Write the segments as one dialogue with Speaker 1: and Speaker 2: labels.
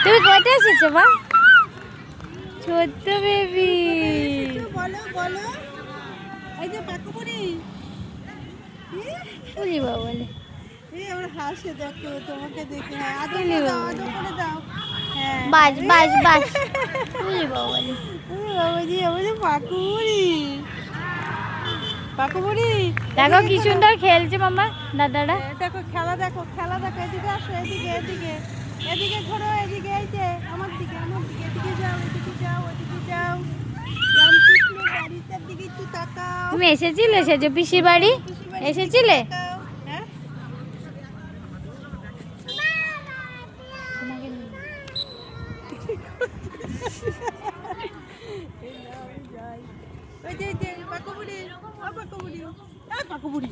Speaker 1: তুমি কোথায় এসেছো মা? ছোট্ট বেবি।
Speaker 2: বলো বলো। এই যে পাকুপুরি।
Speaker 1: উলি বাবা বলে।
Speaker 2: এই আমার হাসে দেখো তোমাকে দেখে। হ্যাঁ আদর করে দাও, আদর করে দাও। হ্যাঁ
Speaker 1: বাস বাস বাস। উলি বাবা বলে।
Speaker 2: বাবাজি আমাদের পাকুপুরি। পাকুপুরি।
Speaker 1: দেখো কি সুন্দর খেলছে মামা দাদারা।
Speaker 2: দেখো খেলা দেখো, খেলা দেখো। এদিকে আসো, এদিকে এদিকে এদিকে ঘোরো, এদিকে এই যে আমার দিকে, আমার দিকে। এদিকে যাও, এদিকে যাও, এদিকে যাও। রামকৃষ্ণের বাড়িটার দিকে একটু তাকাও।
Speaker 1: তুমি এসেছিলে সেজো পিসির বাড়ি?
Speaker 2: পিসির বাড়ির দিকে
Speaker 1: এসেছিলে?
Speaker 2: তাকাও। হ্যাঁ ওই যে পাকুপুরি, ও পাকুপুরি, ও পাকুপুরি।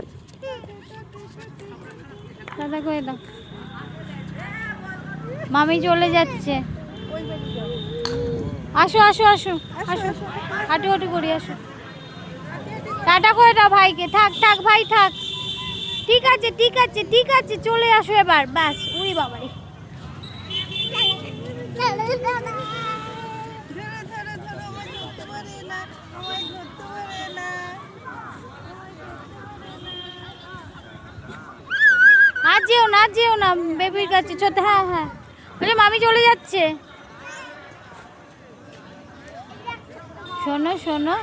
Speaker 1: দাদা করে দাও। মামি চলে যাচ্ছে।
Speaker 2: ওই বাড়ি যাও।
Speaker 1: আসো আসো আসো আসো, হাঁটু হাঁটু করি আসো। টাটা করে দাও ভাইকে। থাক থাক ভাই থাক। ঠিক আছে ঠিক আছে ঠিক আছে, চলে আসো এবার ব্যাস। উই বাবারে।
Speaker 2: ধরো ধরো ধরো, আমায় ধরতে পারে না, আমায় ধরতে পারে না।
Speaker 1: আর যেও না বেবির কাছে ছোট। হ্যাঁ হ্যাঁ, বলে মামি চলে যাচ্ছে। শোনো শোনো,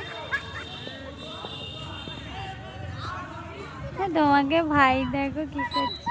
Speaker 1: তোমাকে ভাই দেখো কি করছে।